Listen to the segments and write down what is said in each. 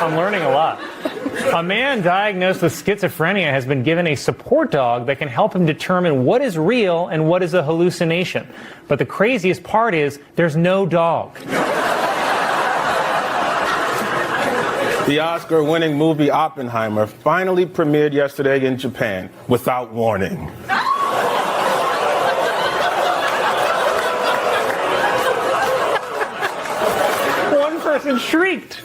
I'm learning a lot. A man diagnosed with schizophrenia has been given a support dog that can help him determine what is real and what is a hallucination. But the craziest part is there's no dog. The Oscar-winning movie Oppenheimer finally premiered yesterday in Japan without warning. One person shrieked.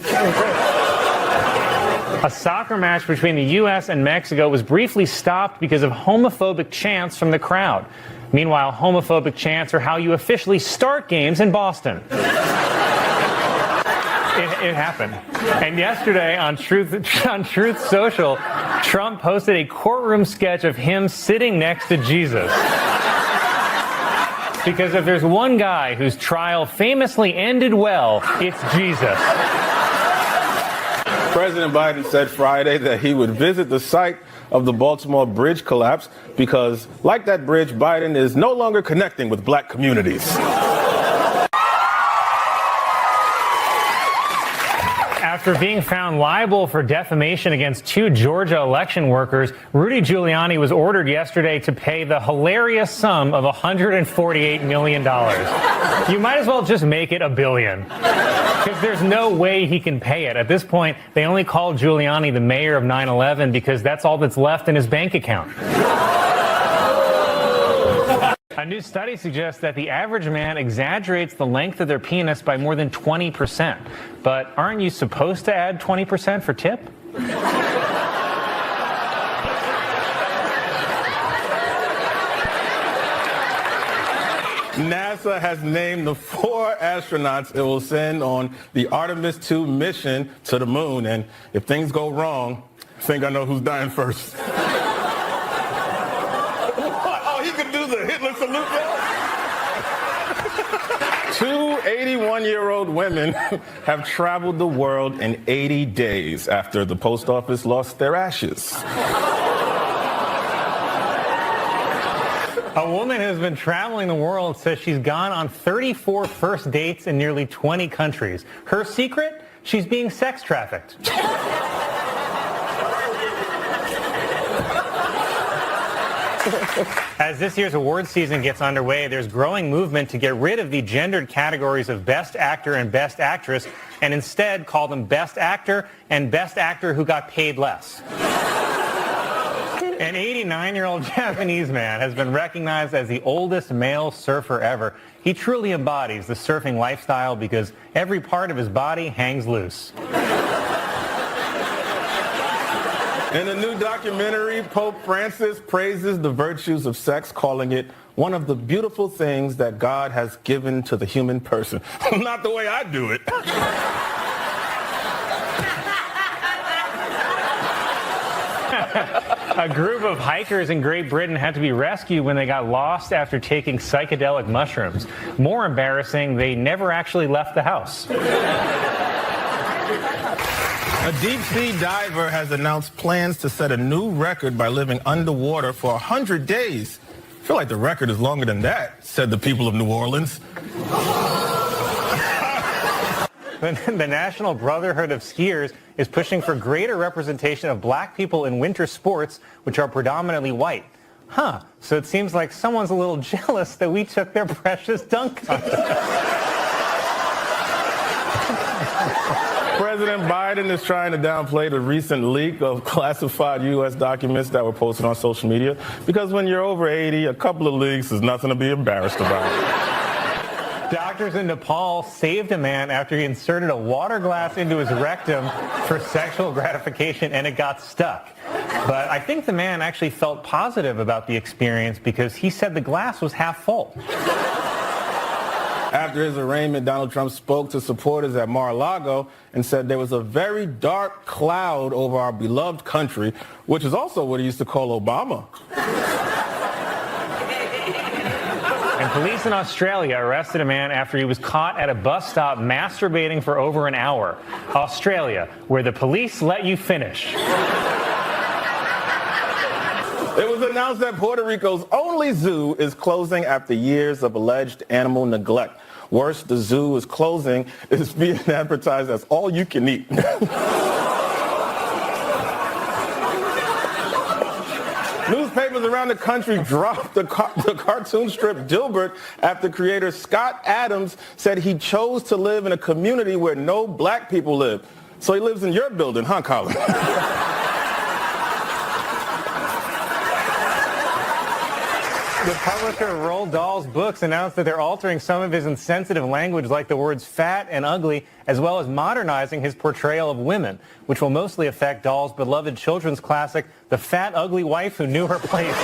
A soccer match between the U.S. and Mexico was briefly stopped because of homophobic chants from the crowd. Meanwhile, homophobic chants are how you officially start games in Boston. It happened. And yesterday on Truth Social, Trump posted a courtroom sketch of him sitting next to Jesus. Because if there's one guy whose trial famously ended well, it's Jesus. President Biden said Friday that he would visit the site of the Baltimore bridge collapse because, like that bridge, Biden is no longer connecting with black communities. After being found liable for defamation against 2 Georgia election workers, Rudy Giuliani was ordered yesterday to pay the hilarious sum of $148 million. You might as well just make it $1 billion. Because there's no way he can pay it. At this point, they only call Giuliani the mayor of 9/11 because that's all that's left in his bank account. A new study suggests that the average man exaggerates the length of their penis by more than 20%. But aren't you supposed to add 20% for tip? NASA has named the 4 astronauts it will send on the Artemis II mission to the moon. And if things go wrong, I think I know who's dying first. Oh, he could do the Hitler salute now? 2 81-year-old women have traveled the world in 80 days after the post office lost their ashes. A woman who's been traveling the world says she's gone on 34 first dates in nearly 20 countries. Her secret? She's being sex trafficked. As this year's awards season gets underway, there's growing movement to get rid of the gendered categories of Best Actor and Best Actress and instead call them Best Actor and Best Actor who got paid less. An 89-year-old Japanese man has been recognized as the oldest male surfer ever. He truly embodies the surfing lifestyle because every part of his body hangs loose. In a new documentary, Pope Francis praises the virtues of sex, calling it one of the beautiful things that God has given to the human person. Not the way I do it. A group of hikers in Great Britain had to be rescued when they got lost after taking psychedelic mushrooms. More embarrassing, they never actually left the house. A deep-sea diver has announced plans to set a new record by living underwater for 100 days. I feel like the record is longer than that, said the people of New Orleans. The National Brotherhood of Skiers is pushing for greater representation of black people in winter sports, which are predominantly white. So it seems like someone's a little jealous that we took their precious dunk contest. President Biden is trying to downplay the recent leak of classified U.S. documents that were posted on social media because when you're over 80, a couple of leaks is nothing to be embarrassed about. Doctors in Nepal saved a man after he inserted a water glass into his rectum for sexual gratification and it got stuck. But I think the man actually felt positive about the experience because he said the glass was half full. After his arraignment, Donald Trump spoke to supporters at Mar-a-Lago and said there was a very dark cloud over our beloved country, which is also what he used to call Obama. And police in Australia arrested a man after he was caught at a bus stop masturbating for over an hour. Australia, where the police let you finish. It was announced that Puerto Rico's only zoo is closing after years of alleged animal neglect. Worse, the zoo is closing. It's being advertised as all you can eat. Newspapers around the country dropped the cartoon strip Dilbert after creator Scott Adams said he chose to live in a community where no black people live. So he lives in your building, huh, Colin? The publisher of Roald Dahl's books announced that they're altering some of his insensitive language, like the words fat and ugly, as well as modernizing his portrayal of women, which will mostly affect Dahl's beloved children's classic, The Fat, Ugly Wife Who Knew Her Place.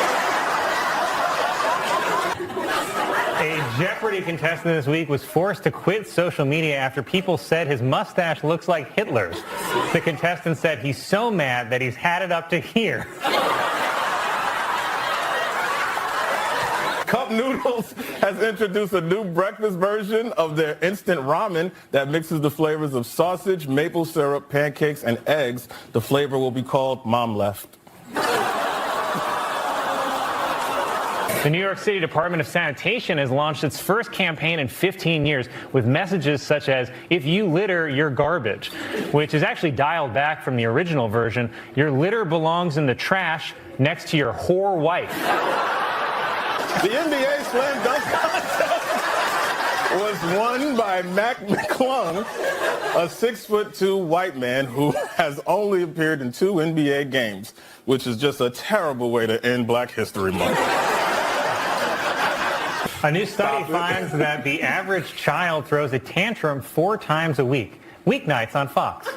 A Jeopardy contestant this week was forced to quit social media after people said his mustache looks like Hitler's. The contestant said he's so mad that he's had it up to here. Cup Noodles has introduced a new breakfast version of their instant ramen that mixes the flavors of sausage, maple syrup, pancakes, and eggs. The flavor will be called Mom Left. The New York City Department of Sanitation has launched its first campaign in 15 years with messages such as, if you litter, you're garbage, which is actually dialed back from the original version. Your litter belongs in the trash next to your whore wife. The NBA Slam Dunk Contest was won by Mac McClung, a 6'2" white man who has only appeared in 2 NBA games, which is just a terrible way to end Black History Month. A new study finds that the average child throws a tantrum 4 times a week, weeknights on Fox.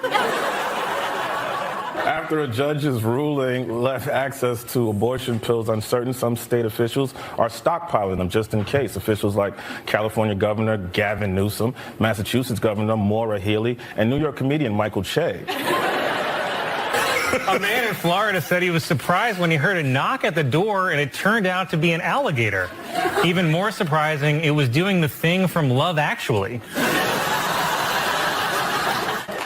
After a judge's ruling left access to abortion pills uncertain, some state officials are stockpiling them just in case. Officials like California Governor Gavin Newsom, Massachusetts Governor Maura Healey, and New York comedian Michael Che. A man in Florida said he was surprised when he heard a knock at the door and it turned out to be an alligator. Even more surprising, it was doing the thing from Love Actually.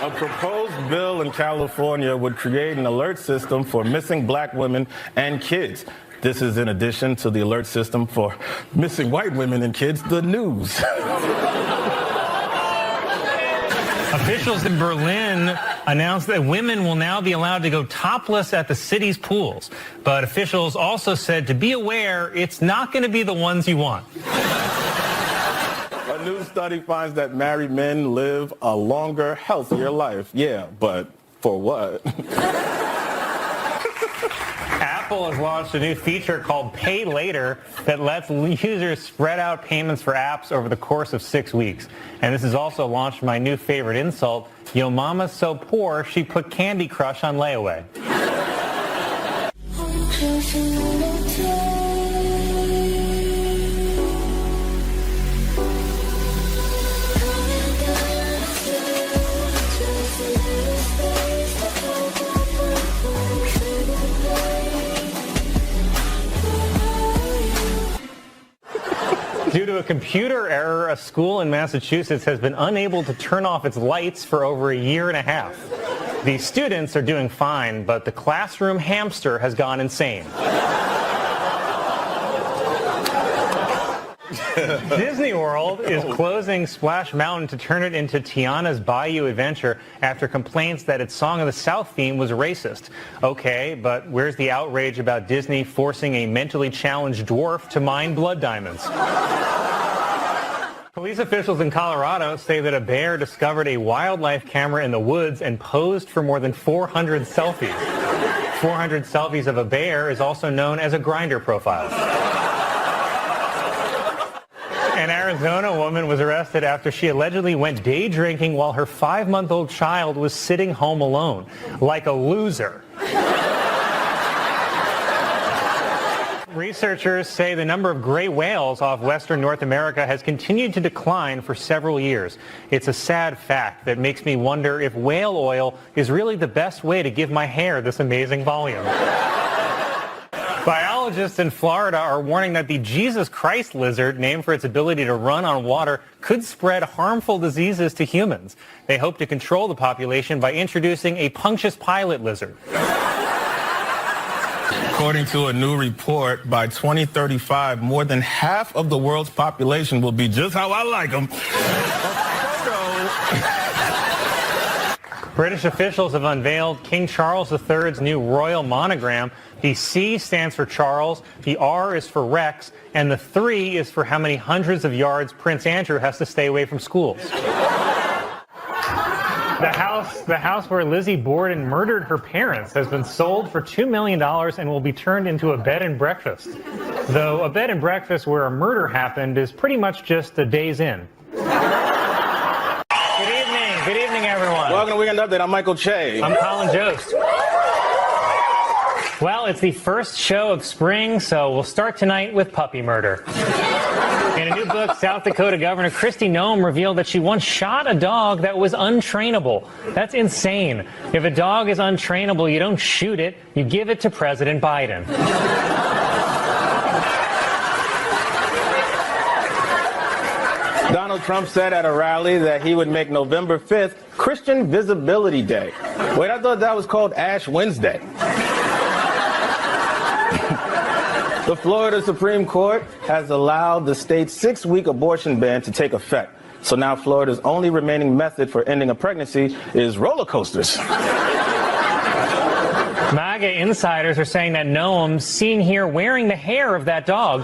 A proposed bill in California would create an alert system for missing black women and kids. This is in addition to the alert system for missing white women and kids, the news. Officials in Berlin announced that women will now be allowed to go topless at the city's pools. But officials also said to be aware, it's not going to be the ones you want. A new study finds that married men live a longer, healthier life. Yeah, but for what? Apple has launched a new feature called Pay Later that lets users spread out payments for apps over the course of 6 weeks. And this has also launched my new favorite insult, Yo Mama's so poor, she put Candy Crush on layaway. Due to a computer error, a school in Massachusetts has been unable to turn off its lights for over a year and a half. The students are doing fine, but the classroom hamster has gone insane. Disney World is closing Splash Mountain to turn it into Tiana's Bayou Adventure after complaints that its Song of the South theme was racist. Okay, but where's the outrage about Disney forcing a mentally challenged dwarf to mine blood diamonds? Police officials in Colorado say that a bear discovered a wildlife camera in the woods and posed for more than 400 selfies. 400 selfies of a bear is also known as a Grindr profile. An Arizona woman was arrested after she allegedly went day drinking while her 5-month-old child was sitting home alone, like a loser. Researchers say the number of gray whales off western North America has continued to decline for several years. It's a sad fact that makes me wonder if whale oil is really the best way to give my hair this amazing volume. Biologists in Florida are warning that the Jesus Christ lizard, named for its ability to run on water, could spread harmful diseases to humans. They hope to control the population by introducing a Pontius Pilate lizard. According to a new report, by 2035, more than half of the world's population will be just how I like them. British officials have unveiled King Charles III's new royal monogram. The C stands for Charles, the R is for Rex, and the 3 is for how many hundreds of yards Prince Andrew has to stay away from schools. The house where Lizzie Borden murdered her parents has been sold for $2 million and will be turned into a bed and breakfast. Though a bed and breakfast where a murder happened is pretty much just a day's in. Good evening, everyone. Welcome to Weekend Update. I'm Michael Che. I'm Colin Jost. Well, it's the first show of spring, so we'll start tonight with puppy murder. In a new book, South Dakota Governor Kristi Noem revealed that she once shot a dog that was untrainable. That's insane. If a dog is untrainable, you don't shoot it, you give it to President Biden. Donald Trump said at a rally that he would make November 5th Christian Visibility Day. Wait, I thought that was called Ash Wednesday. The Florida Supreme Court has allowed the state's 6-week abortion ban to take effect. So now Florida's only remaining method for ending a pregnancy is roller coasters. MAGA insiders are saying that Noem, seen here wearing the hair of that dog,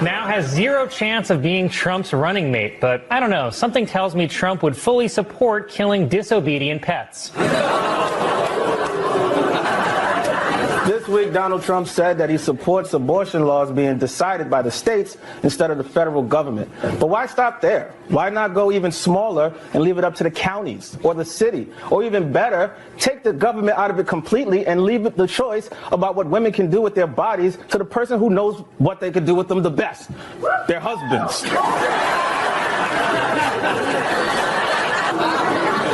now has zero chance of being Trump's running mate. But I don't know, something tells me Trump would fully support killing disobedient pets. This week, Donald Trump said that he supports abortion laws being decided by the states instead of the federal government. But why stop there? Why not go even smaller and leave it up to the counties or the city? Or even better, take the government out of it completely and leave it the choice about what women can do with their bodies to the person who knows what they can do with them the best, their husbands.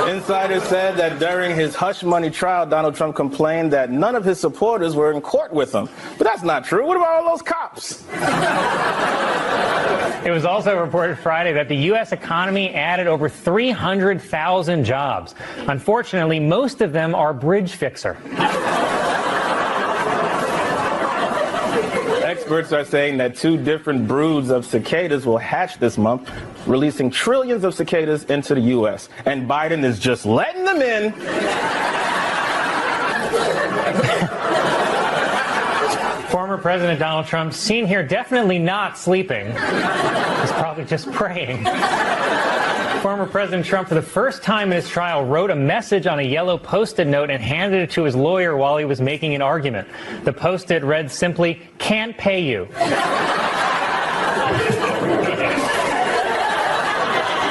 Insiders said that during his hush money trial, Donald Trump complained that none of his supporters were in court with him. But that's not true. What about all those cops? It was also reported Friday that the U.S. economy added over 300,000 jobs. Unfortunately, most of them are bridge fixer. Experts are saying that 2 different broods of cicadas will hatch this month, releasing trillions of cicadas into the U.S. And Biden is just letting them in. Former President Donald Trump, seen here definitely not sleeping. He's probably just praying. Former President Trump, for the first time in his trial, wrote a message on a yellow Post-it note and handed it to his lawyer while he was making an argument. The Post-it read simply, "Can't pay you."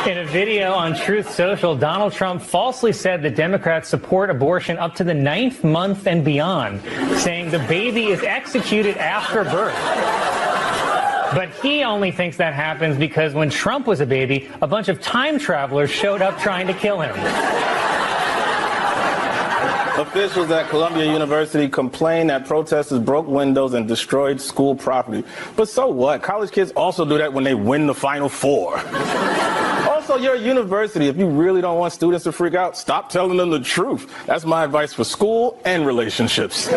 In a video on Truth Social, Donald Trump falsely said that Democrats support abortion up to the 9th month and beyond, saying the baby is executed after birth. But he only thinks that happens because when Trump was a baby, a bunch of time travelers showed up trying to kill him. Officials at Columbia University complained that protesters broke windows and destroyed school property. But so what? College kids also do that when they win the Final Four. Also, you're a university. If you really don't want students to freak out, stop telling them the truth. That's my advice for school and relationships.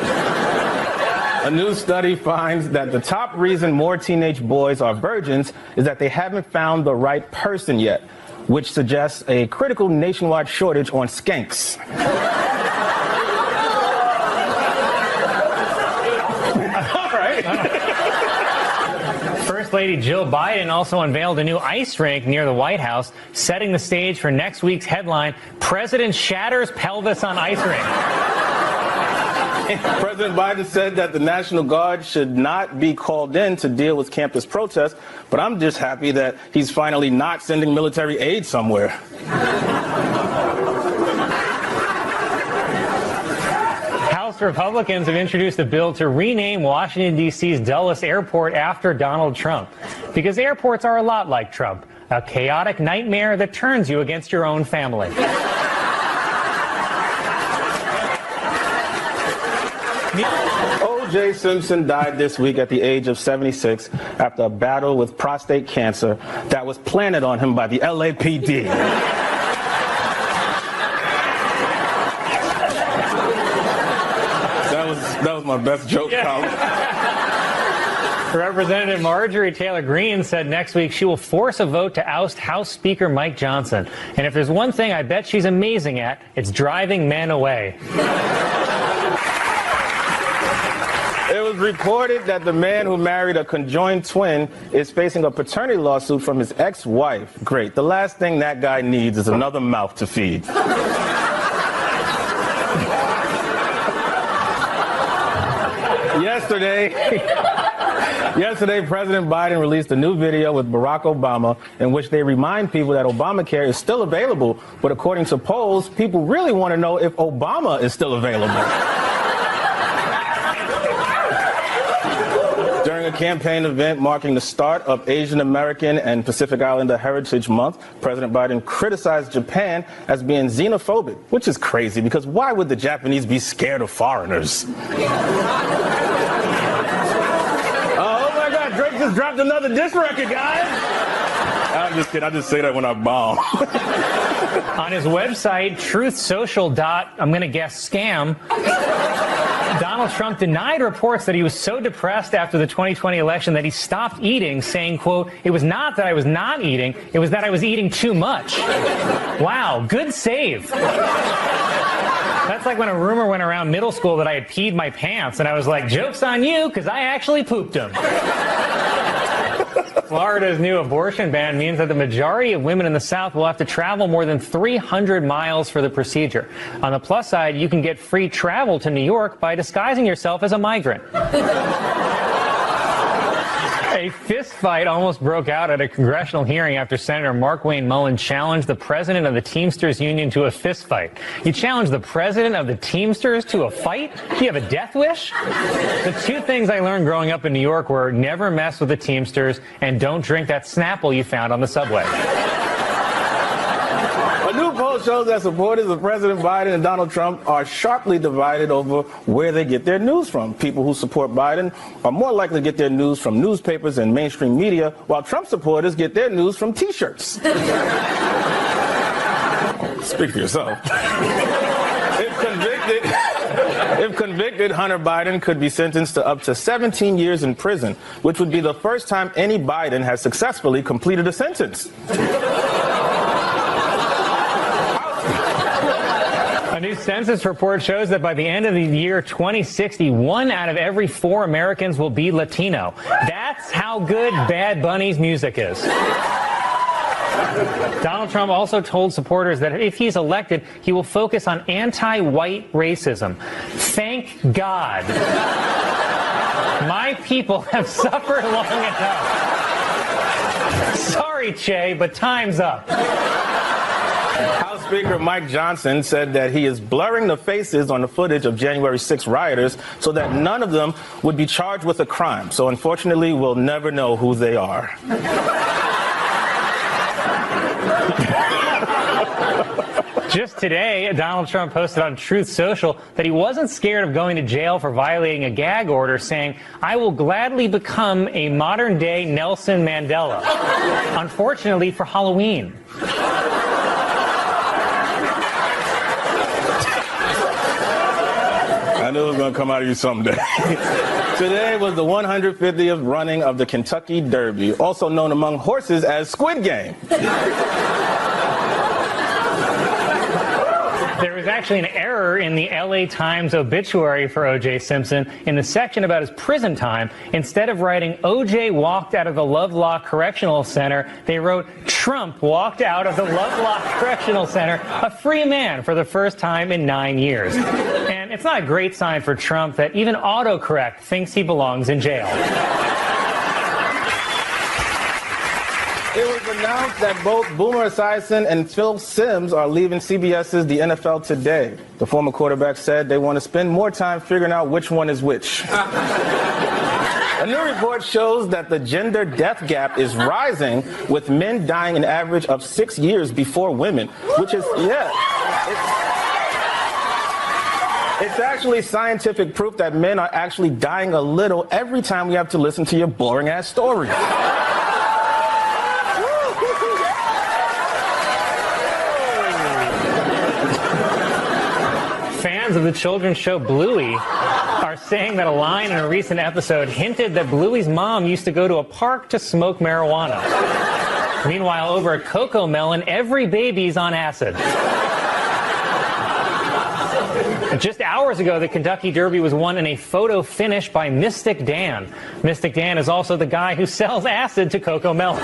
A new study finds that the top reason more teenage boys are virgins is that they haven't found the right person yet, which suggests a critical nationwide shortage on skanks. All right. First Lady Jill Biden also unveiled a new ice rink near the White House, setting the stage for next week's headline, "President Shatters Pelvis on Ice Rink." President Biden said that the National Guard should not be called in to deal with campus protests, but I'm just happy that he's finally not sending military aid somewhere. House Republicans have introduced a bill to rename Washington, D.C.'s Dulles Airport after Donald Trump, because airports are a lot like Trump, a chaotic nightmare that turns you against your own family. O.J. Simpson died this week at the age of 76 after a battle with prostate cancer that was planted on him by the LAPD. That was was my best joke, Colin. Representative Marjorie Taylor Greene said next week she will force a vote to oust House Speaker Mike Johnson. And if there's one thing I bet she's amazing at, it's driving men away. It was reported that the man who married a conjoined twin is facing a paternity lawsuit from his ex-wife. Great. The last thing that guy needs is another mouth to feed. Yesterday, President Biden released a new video with Barack Obama in which they remind people that Obamacare is still available, but according to polls, people really want to know if Obama is still available. During a campaign event marking the start of Asian American and Pacific Islander Heritage Month, President Biden criticized Japan as being xenophobic, which is crazy because why would the Japanese be scared of foreigners? Drake just dropped another diss record, guys. I'm just kidding. I just say that when I bomb. On his website, I'm going to guess scam, Donald Trump denied reports that he was so depressed after the 2020 election that he stopped eating, saying, quote, "It was not that I was not eating, it was that I was eating too much." Wow, good save. That's like when a rumor went around middle school that I had peed my pants, and I was like, joke's on you, because I actually pooped them. Florida's new abortion ban means that the majority of women in the South will have to travel more than 300 miles for the procedure. On the plus side, you can get free travel to New York by disguising yourself as a migrant. A fist fight almost broke out at a congressional hearing after Senator Mark Wayne Mullen challenged the president of the Teamsters Union to a fist fight. You challenge the president of the Teamsters to a fight? Do you have a death wish? The two things I learned growing up in New York were never mess with the Teamsters and don't drink that Snapple you found on the subway. A new poll shows that supporters of President Biden and Donald Trump are sharply divided over where they get their news from. People who support Biden are more likely to get their news from newspapers and mainstream media, while Trump supporters get their news from T-shirts. Speak for yourself. If convicted, Hunter Biden could be sentenced to up to 17 years in prison, which would be the first time any Biden has successfully completed a sentence. A new census report shows that by the end of the year 2060, 1 out of every 4 Americans will be Latino. That's how good Bad Bunny's music is. Donald Trump also told supporters that if he's elected, he will focus on anti-white racism. Thank God. My people have suffered long enough. Sorry, Che, but time's up. House Speaker Mike Johnson said that he is blurring the faces on the footage of January 6 rioters so that none of them would be charged with a crime. So unfortunately, we'll never know who they are. Just today, Donald Trump posted on Truth Social that he wasn't scared of going to jail for violating a gag order, saying, "I will gladly become a modern-day Nelson Mandela." Unfortunately for Halloween. I knew it was going to come out of you someday. Today was the 150th running of the Kentucky Derby, also known among horses as Squid Game. There was actually an error in the LA Times obituary for O.J. Simpson. In the section about his prison time, instead of writing O.J. walked out of the Lovelock Correctional Center, they wrote Trump walked out of the Lovelock Correctional Center, a free man for the first time in 9 years. And it's not a great sign for Trump that even autocorrect thinks he belongs in jail. It was announced that both Boomer Esiason and Phil Simms are leaving CBS's The NFL Today. The former quarterback said they want to spend more time figuring out which one is which. A new report shows that the gender death gap is rising, with men dying an average of 6 years before women, which is, it's actually scientific proof that men are actually dying a little every time we have to listen to your boring-ass stories. fans of the children's show Bluey are saying that a line in a recent episode hinted that Bluey's mom used to go to a park to smoke marijuana. Meanwhile, over at Coco Melon, every baby's on acid. Just hours ago, the Kentucky Derby was won in a photo finish by Mystic Dan. Mystic Dan is also the guy who sells acid to Coco Melon.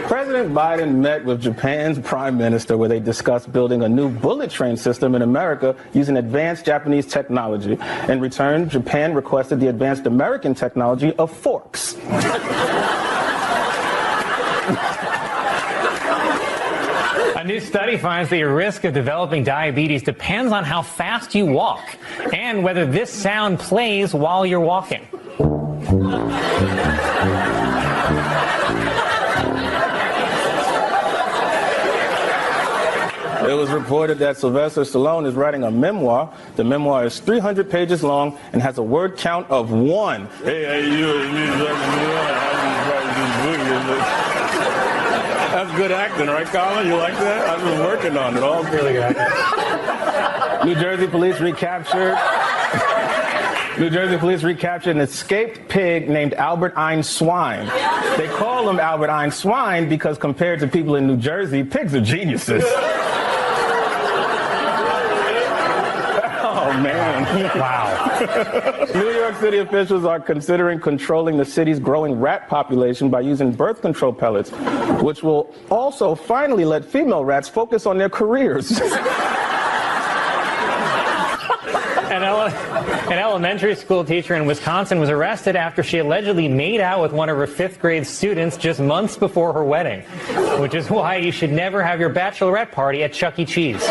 President Biden met with Japan's prime minister where they discussed building a new bullet train system in America using advanced Japanese technology. In return, Japan requested the advanced American technology of forks. A new study finds that your risk of developing diabetes depends on how fast you walk and whether this sound plays while you're walking. It was reported that Sylvester Stallone is writing a memoir. The memoir is 300 pages long and has a word count of 1. That's good acting, right, Colin? You like that? I've been working on it all. Really good. New Jersey police recaptured an escaped pig named Albert Einstein. They call him Albert Einstein because compared to people in New Jersey, pigs are geniuses. Oh, man. Wow. New York City officials are considering controlling the city's growing rat population by using birth control pellets, which will also finally let female rats focus on their careers. An elementary school teacher in Wisconsin was arrested after she allegedly made out with one of her 5th grade students just months before her wedding, which is why you should never have your bachelorette party at Chuck E. Cheese.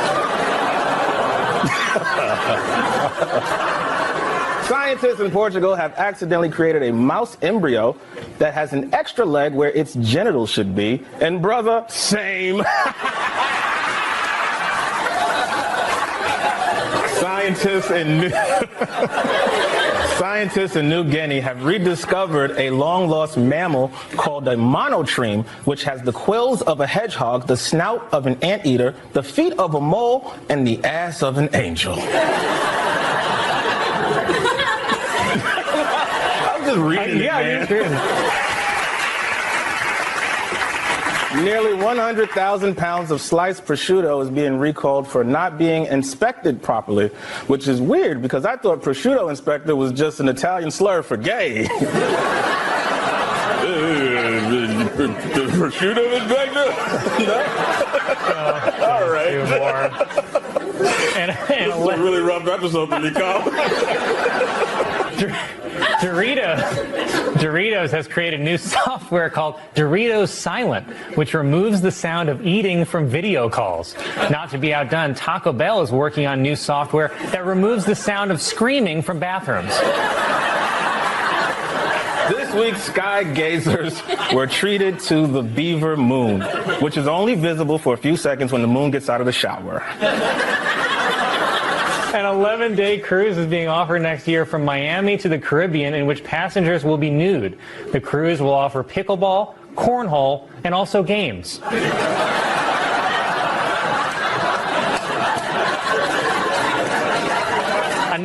Scientists in Portugal have accidentally created a mouse embryo that has an extra leg where its genitals should be. And brother, same. Scientists in New Guinea have rediscovered a long-lost mammal called a monotreme, which has the quills of a hedgehog, the snout of an anteater, the feet of a mole, and the ass of an angel. I'm just reading it, man. Nearly 100,000 pounds of sliced prosciutto is being recalled for not being inspected properly, which is weird because I thought prosciutto inspector was just an Italian slur for gay. Prosciutto inspector? No? All right. And this is a really rough episode for me, Colin. Doritos has created new software called Doritos Silent, which removes the sound of eating from video calls. Not to be outdone, Taco Bell is working on new software that removes the sound of screaming from bathrooms. This week, sky gazers were treated to the beaver moon, which is only visible for a few seconds when the moon gets out of the shower. An 11-day cruise is being offered next year from Miami to the Caribbean, in which passengers will be nude. The cruise will offer pickleball, cornhole, and also games. A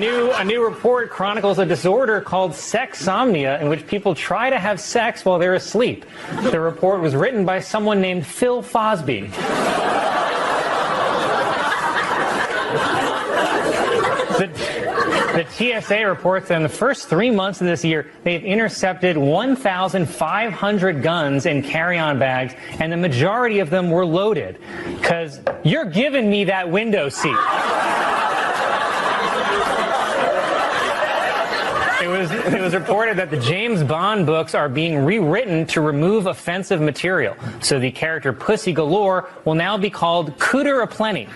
new report chronicles a disorder called sexsomnia, in which people try to have sex while they're asleep. The report was written by someone named Phil Fosby. The TSA reports that in the first 3 months of this year, they've intercepted 1,500 guns in carry-on bags, and the majority of them were loaded. Because you're giving me that window seat. It was reported that the James Bond books are being rewritten to remove offensive material. So the character Pussy Galore will now be called Cooter Aplenty.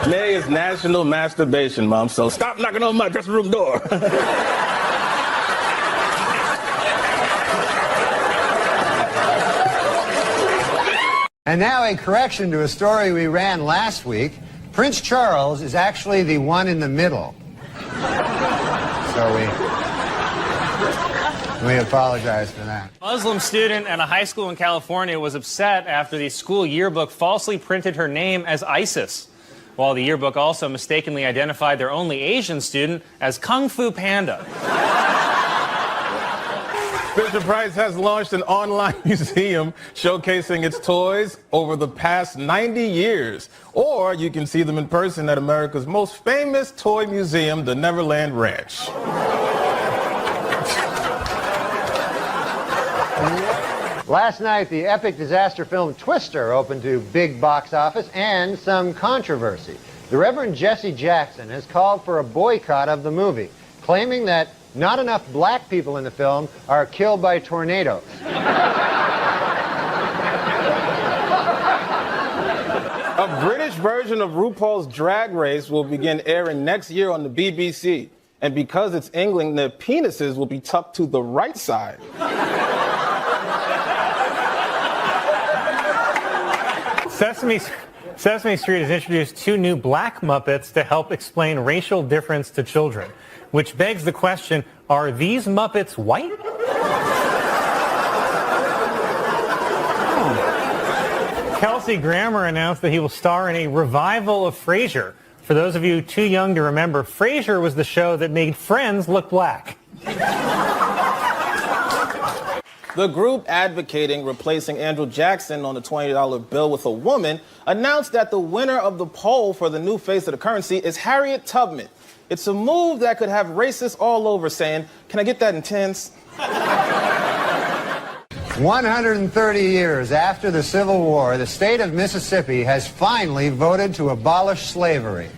May is National Masturbation Month, so stop knocking on my dressing room door. And now a correction to a story we ran last week. Prince Charles is actually the one in the middle. So We apologize for that. Muslim student at a high school in California was upset after the school yearbook falsely printed her name as ISIS, while the yearbook also mistakenly identified their only Asian student as Kung Fu Panda. Fisher-Price has launched an online museum showcasing its toys over the past 90 years. Or you can see them in person at America's most famous toy museum, the Neverland Ranch. Last night, the epic disaster film Twister opened to big box office and some controversy. The Reverend Jesse Jackson has called for a boycott of the movie, claiming that not enough black people in the film are killed by tornadoes. A British version of RuPaul's Drag Race will begin airing next year on the BBC. And because it's England, their penises will be tucked to the right side. Sesame Street has introduced 2 new black Muppets to help explain racial difference to children, which begs the question, are these Muppets white? Kelsey Grammer announced that he will star in a revival of Frasier. For those of you too young to remember, Frasier was the show that made Friends look black. The group advocating replacing Andrew Jackson on the $20 bill with a woman announced that the winner of the poll for the new face of the currency is Harriet Tubman. It's a move that could have racists all over saying, "Can I get that intense?" 130 years after the Civil War, the state of Mississippi has finally voted to abolish slavery.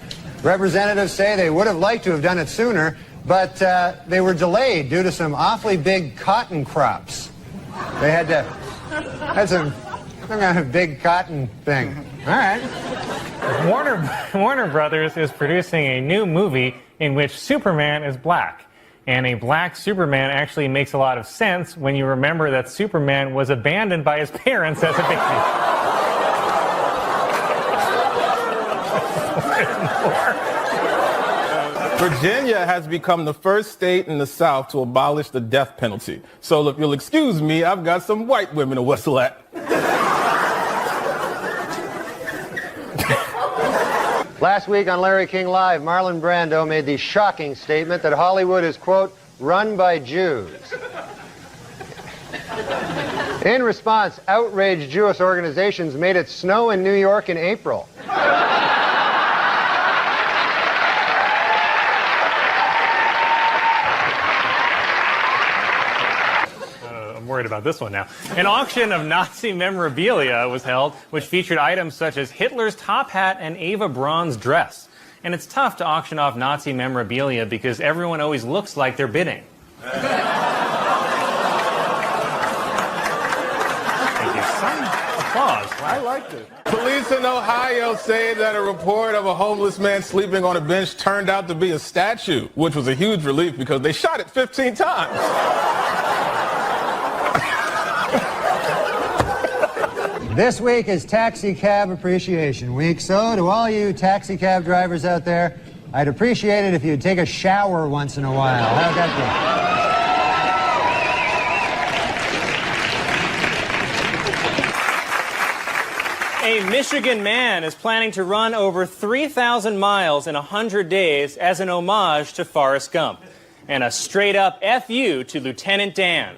Representatives say they would have liked to have done it sooner, but they were delayed due to some awfully big cotton crops. They had some kind of big cotton thing. All right. Warner Brothers is producing a new movie in which Superman is black. And a black Superman actually makes a lot of sense when you remember that Superman was abandoned by his parents as a baby. Virginia has become the first state in the South to abolish the death penalty. So if you'll excuse me, I've got some white women to whistle at. Last week on Larry King Live, Marlon Brando made the shocking statement that Hollywood is, quote, run by Jews. In response, outraged Jewish organizations made it snow in New York in April. I'm worried about this one now. An auction of Nazi memorabilia was held, which featured items such as Hitler's top hat and Eva Braun's dress. And it's tough to auction off Nazi memorabilia because everyone always looks like they're bidding. Thank you. Some applause. I liked it. Police in Ohio say that a report of a homeless man sleeping on a bench turned out to be a statue, which was a huge relief because they shot it 15 times. This week is Taxi Cab Appreciation Week, so to all you taxi cab drivers out there, I'd appreciate it if you'd take a shower once in a while. How'd that be? A Michigan man is planning to run over 3,000 miles in 100 days as an homage to Forrest Gump. And a straight-up F.U. to Lieutenant Dan.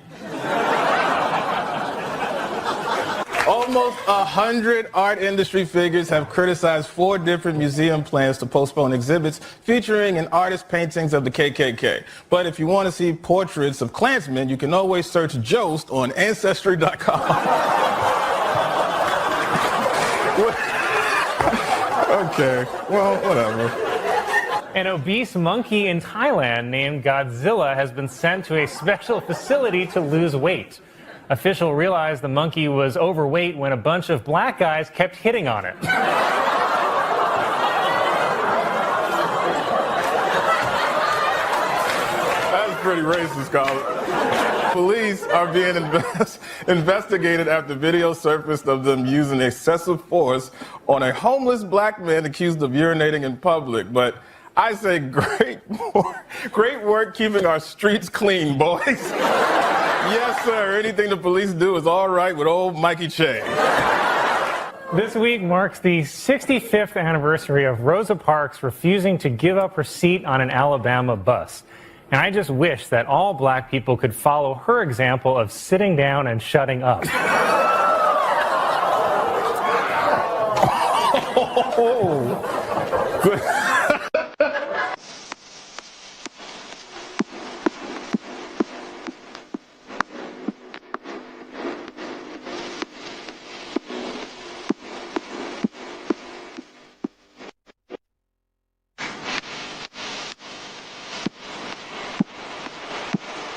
Almost 100 art industry figures have criticized 4 different museum plans to postpone exhibits featuring an artist's paintings of the KKK. But if you want to see portraits of Klansmen, you can always search Jost on Ancestry.com. Okay, well, whatever. An obese monkey in Thailand named Godzilla has been sent to a special facility to lose weight. Officials realized the monkey was overweight when a bunch of black guys kept hitting on it. That's pretty racist, Colin. Police are being investigated after video surfaced of them using excessive force on a homeless black man accused of urinating in public. But I say great work keeping our streets clean, boys. Yes, sir. Anything the police do is all right with old Mikey Che. This week marks the 65th anniversary of Rosa Parks refusing to give up her seat on an Alabama bus. And I just wish that all black people could follow her example of sitting down and shutting up. Good.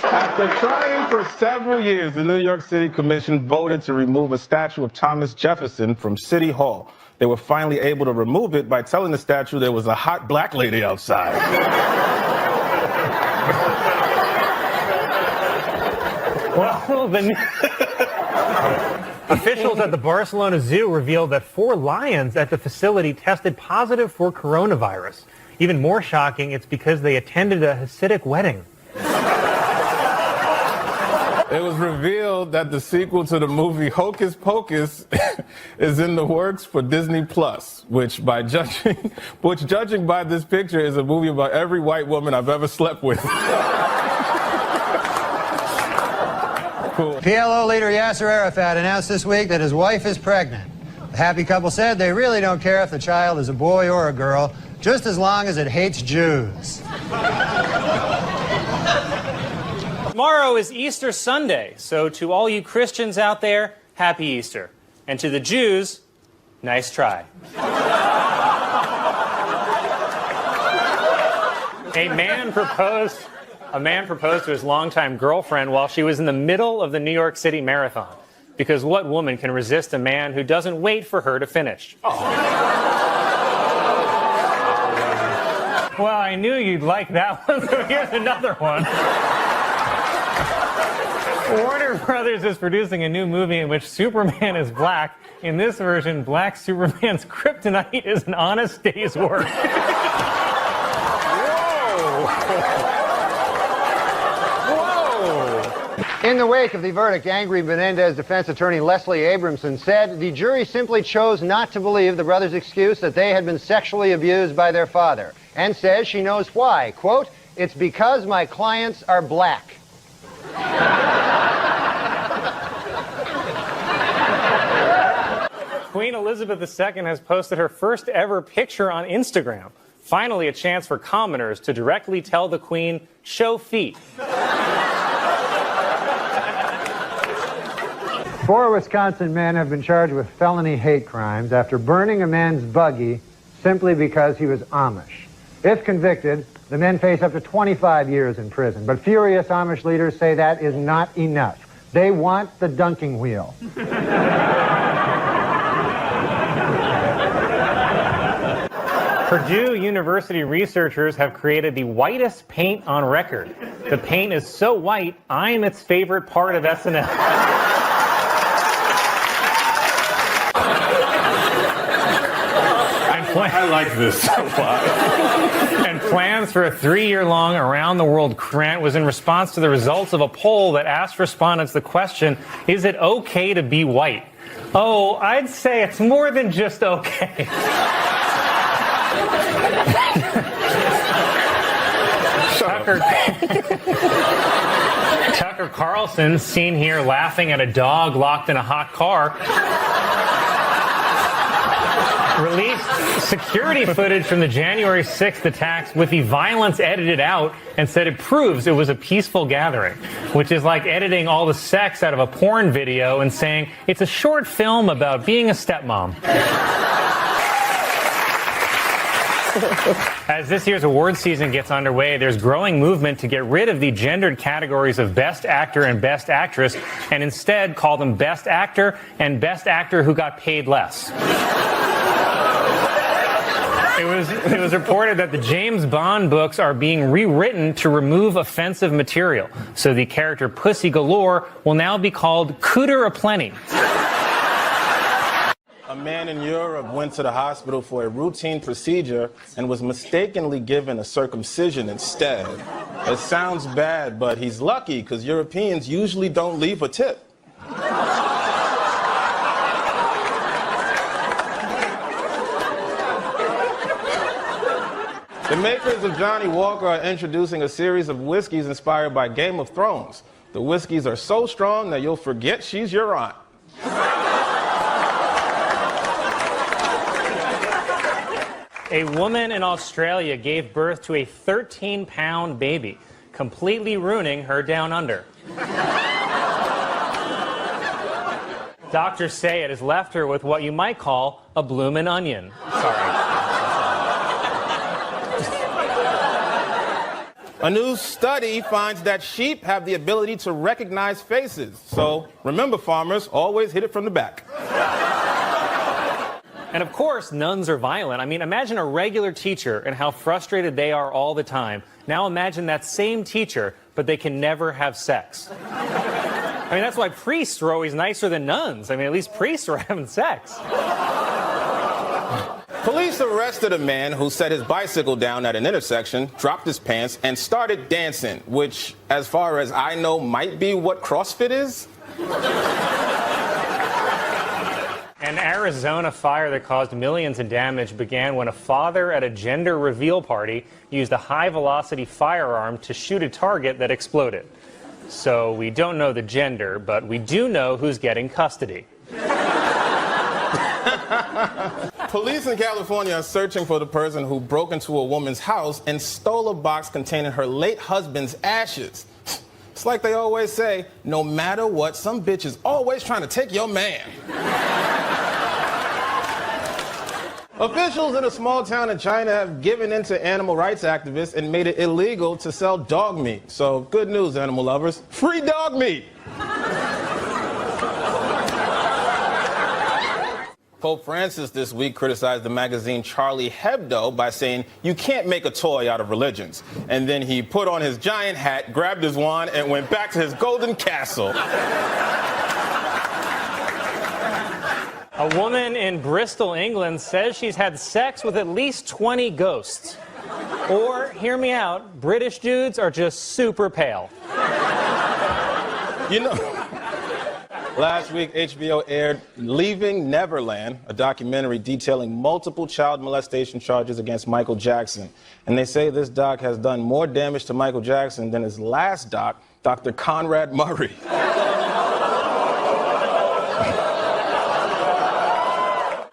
After trying for several years, the New York City Commission voted to remove a statue of Thomas Jefferson from City Hall. They were finally able to remove it by telling the statue there was a hot black lady outside. Well, officials at the Barcelona Zoo revealed that 4 lions at the facility tested positive for coronavirus. Even more shocking, it's because they attended a Hasidic wedding. It was revealed that the sequel to the movie Hocus Pocus is in the works for Disney Plus, which judging by this picture is a movie about every white woman I've ever slept with. Cool. PLO leader Yasser Arafat announced this week that his wife is pregnant. The happy couple said they really don't care if the child is a boy or a girl, just as long as it hates Jews. Tomorrow is Easter Sunday, so to all you Christians out there, happy Easter. And to the Jews, nice try. A man proposed to his longtime girlfriend while she was in the middle of the New York City Marathon. Because what woman can resist a man who doesn't wait for her to finish? Oh. Well, I knew you'd like that one, so here's another one. Warner Brothers is producing a new movie in which Superman is black. In this version, black Superman's kryptonite is an honest day's work. Whoa! In the wake of the verdict, angry Menendez defense attorney Leslie Abramson said the jury simply chose not to believe the brothers' excuse that they had been sexually abused by their father, and says she knows why. Quote, "It's because my clients are black." Queen Elizabeth II has posted her first ever picture on Instagram. Finally, a chance for commoners to directly tell the Queen, show feet. 4 Wisconsin men have been charged with felony hate crimes after burning a man's buggy simply because he was Amish. If convicted, the men face up to 25 years in prison. But furious Amish leaders say that is not enough. They want the dunking wheel. Purdue University researchers have created the whitest paint on record. The paint is so white, I'm its favorite part of SNL. I like this a lot. And plans for a 3-year-long around-the-world grant was in response to the results of a poll that asked respondents the question, is it okay to be white? Oh, I'd say it's more than just okay. Tucker Carlson, seen here laughing at a dog locked in a hot car, released security footage from the January 6th attacks with the violence edited out and said it proves it was a peaceful gathering, which is like editing all the sex out of a porn video and saying it's a short film about being a stepmom. As this year's award season gets underway, there's growing movement to get rid of the gendered categories of Best Actor and Best Actress and instead call them Best Actor and Best Actor who got paid less. It was reported that the James Bond books are being rewritten to remove offensive material. So the character Pussy Galore will now be called Cooter Aplenty. A man in Europe went to the hospital for a routine procedure and was mistakenly given a circumcision instead. It sounds bad, but he's lucky because Europeans usually don't leave a tip. The makers of Johnny Walker are introducing a series of whiskeys inspired by Game of Thrones. The whiskeys are so strong that you'll forget she's your aunt. A woman in Australia gave birth to a 13-pound baby, completely ruining her down under. Doctors say it has left her with what you might call a bloomin' onion. Sorry. A new study finds that sheep have the ability to recognize faces. So remember, farmers, always hit it from the back. And of course, nuns are violent. I mean, imagine a regular teacher and how frustrated they are all the time. Now imagine that same teacher, but they can never have sex. I mean, that's why priests are always nicer than nuns. I mean, at least priests are having sex. Police arrested a man who set his bicycle down at an intersection, dropped his pants, and started dancing, which, as far as I know, might be what CrossFit is. An Arizona fire that caused millions in damage began when a father at a gender reveal party used a high-velocity firearm to shoot a target that exploded. So we don't know the gender, but we do know who's getting custody. Police in California are searching for the person who broke into a woman's house and stole a box containing her late husband's ashes. It's like they always say, no matter what, some bitch is always trying to take your man. Officials in a small town in China have given in to animal rights activists and made it illegal to sell dog meat. So good news, animal lovers. Free dog meat! Pope Francis this week criticized the magazine Charlie Hebdo by saying, you can't make a toy out of religions. And then he put on his giant hat, grabbed his wand, and went back to his golden castle. A woman in Bristol, England says she's had sex with at least 20 ghosts. Or, hear me out, British dudes are just super pale. You know, last week HBO aired Leaving Neverland, a documentary detailing multiple child molestation charges against Michael Jackson. And they say this doc has done more damage to Michael Jackson than his last doc, Dr. Conrad Murray.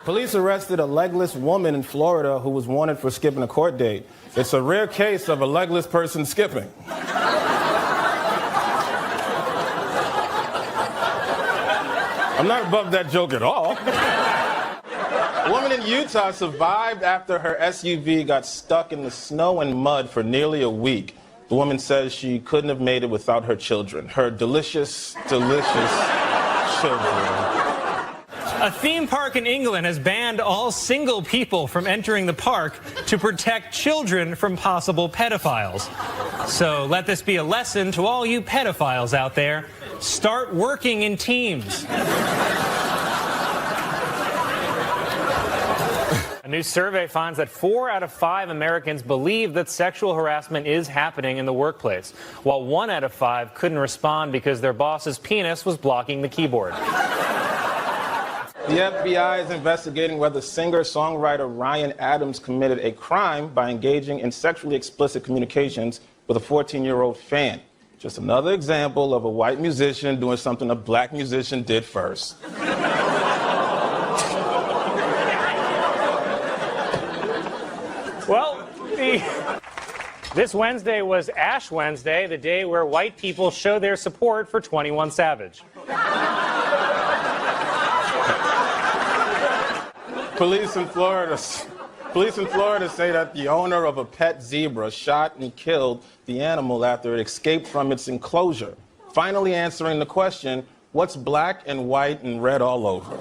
Police arrested a legless woman in Florida who was wanted for skipping a court date. It's a rare case of a legless person skipping. I'm not above that joke at all. A woman in Utah survived after her SUV got stuck in the snow and mud for nearly a week. The woman says she couldn't have made it without her children. Her delicious, delicious children. A theme park in England has banned all single people from entering the park to protect children from possible pedophiles. So let this be a lesson to all you pedophiles out there. Start working in teams. A new survey finds that 4 out of 5 Americans believe that sexual harassment is happening in the workplace, while 1 out of 5 couldn't respond because their boss's penis was blocking the keyboard. The FBI is investigating whether singer-songwriter Ryan Adams committed a crime by engaging in sexually explicit communications with a 14-year-old fan. Just another example of a white musician doing something a black musician did first. Well, this Wednesday was Ash Wednesday, the day where white people show their support for 21 Savage. Police in Florida say that the owner of a pet zebra shot and killed the animal after it escaped from its enclosure, finally answering the question, what's black and white and red all over?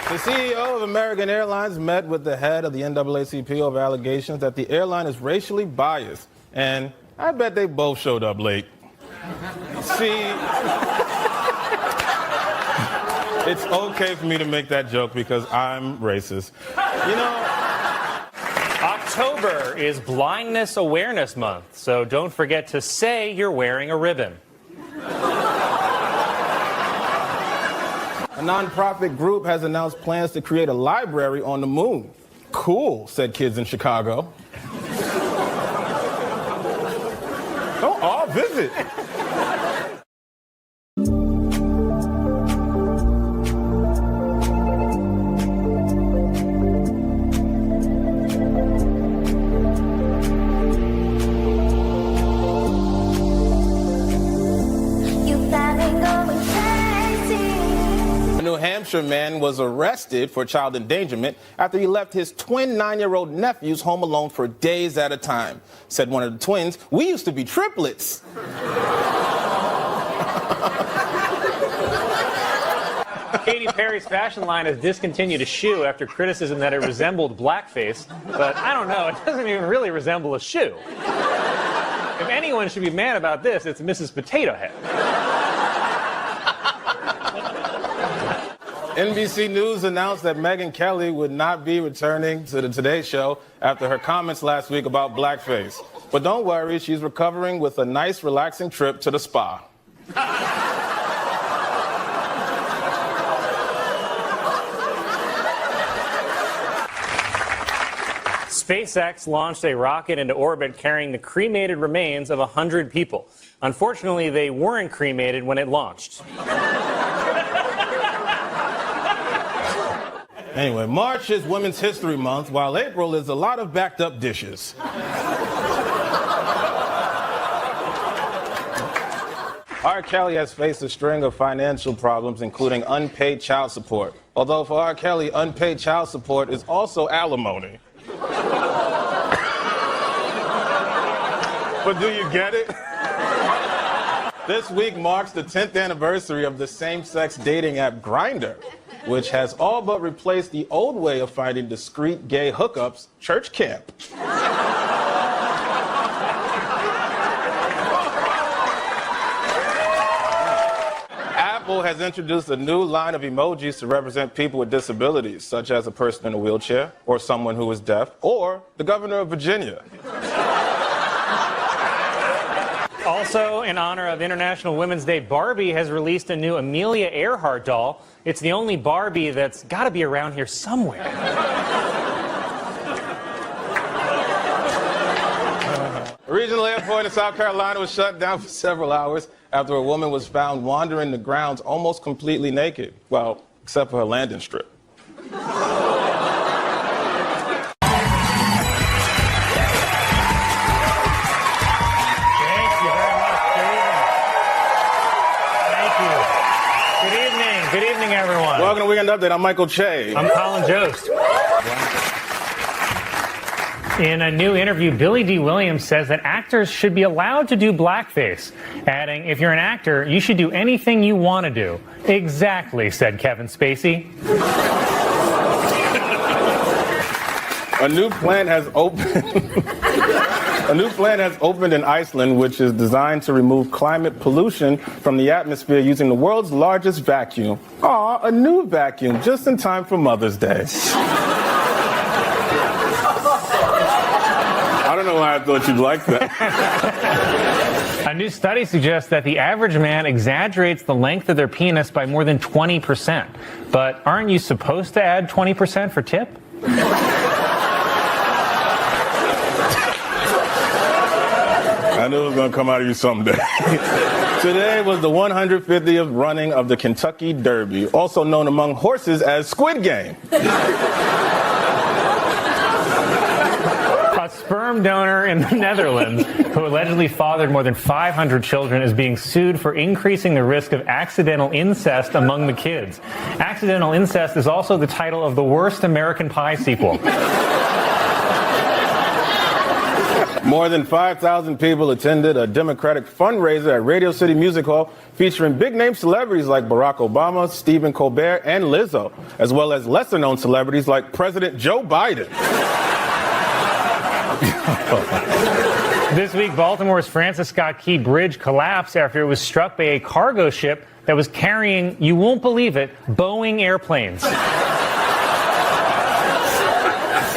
The CEO of American Airlines met with the head of the NAACP over allegations that the airline is racially biased, and I bet they both showed up late. See, It's okay for me to make that joke because I'm racist. You know, October is Blindness Awareness Month, so don't forget to say you're wearing a ribbon. a nonprofit group has announced plans to create a library on the moon. Cool, said kids in Chicago. Don't all visit. A New Hampshire man was arrested for child endangerment after he left his twin 9-year-old nephews home alone for days at a time. Said one of the twins, "We used to be triplets." Katy Perry's fashion line has discontinued a shoe after criticism that it resembled blackface, but I don't know, it doesn't even really resemble a shoe. If anyone should be mad about this, it's Mrs. Potato Head. NBC News announced that Megyn Kelly would not be returning to the Today Show after her comments last week about blackface. But don't worry, she's recovering with a nice, relaxing trip to the spa. SpaceX launched a rocket into orbit carrying the cremated remains of 100 people. Unfortunately, they weren't cremated when it launched. Anyway, March is Women's History Month, while April is a lot of backed up dishes. R. Kelly has faced a string of financial problems, including unpaid child support. Although for R. Kelly, unpaid child support is also alimony. But do you get it? This week marks the 10th anniversary of the same-sex dating app Grindr, which has all but replaced the old way of finding discreet gay hookups, church camp. Apple has introduced a new line of emojis to represent people with disabilities, such as a person in a wheelchair, or someone who is deaf, or the governor of Virginia. Also, in honor of International Women's Day, Barbie has released a new Amelia Earhart doll. It's the only Barbie that's got to be around here somewhere. A regional airport in South Carolina was shut down for several hours after a woman was found wandering the grounds almost completely naked. Well, except for her landing strip. Good evening, everyone. Welcome to Weekend Update. I'm Michael Che. I'm Colin Jost. In a new interview, Billy D. Williams says that actors should be allowed to do blackface, adding, "If you're an actor, you should do anything you want to do." Exactly, said Kevin Spacey. A new plant has opened. A new plant has opened in Iceland, which is designed to remove climate pollution from the atmosphere using the world's largest vacuum. Aw, a new vacuum, just in time for Mother's Day. I don't know why I thought you'd like that. A new study suggests that the average man exaggerates the length of their penis by more than 20%. But aren't you supposed to add 20% for tip? I knew it was going to come out of you someday. Today was the 150th running of the Kentucky Derby, also known among horses as Squid Game. A sperm donor in the Netherlands who allegedly fathered more than 500 children is being sued for increasing the risk of accidental incest among the kids. Accidental incest is also the title of the worst American Pie sequel. More than 5,000 people attended a Democratic fundraiser at Radio City Music Hall featuring big-name celebrities like Barack Obama, Stephen Colbert, and Lizzo, as well as lesser-known celebrities like President Joe Biden. This week, Baltimore's Francis Scott Key Bridge collapsed after it was struck by a cargo ship that was carrying, you won't believe it, Boeing airplanes.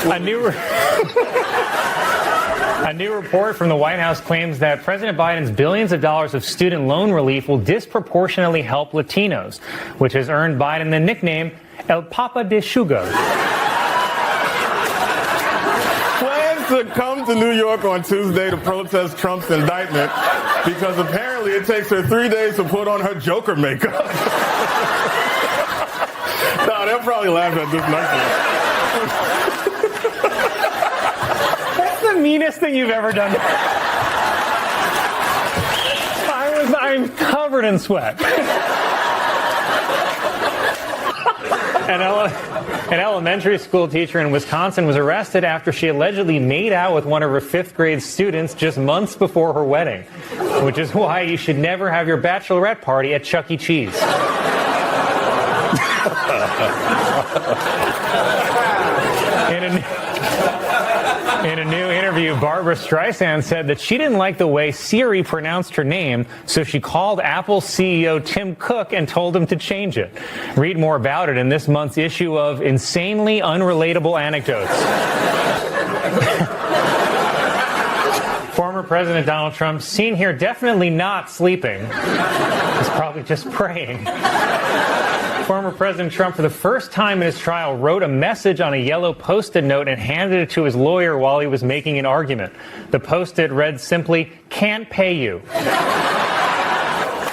A new report from the White House claims that President Biden's billions of dollars of student loan relief will disproportionately help Latinos, which has earned Biden the nickname El Papa de Sugar. Plans to come to New York on Tuesday to protest Trump's indictment because apparently it takes her 3 days to put on her Joker makeup. No, they'll probably laugh at this next one. That's the meanest thing you've ever done. I'm covered in sweat. An elementary school teacher in Wisconsin was arrested after she allegedly made out with one of her fifth grade students just months before her wedding, which is why you should never have your bachelorette party at Chuck E. Cheese. In a new interview, Barbra Streisand said that she didn't like the way Siri pronounced her name, so she called Apple CEO Tim Cook and told him to change it. Read more about it in this month's issue of Insanely Unrelatable Anecdotes. Former President Donald Trump, seen here definitely not sleeping. He's probably just praying. Former President Trump, for the first time in his trial, wrote a message on a yellow Post-it note and handed it to his lawyer while he was making an argument. The Post-it read simply, "Can't pay you."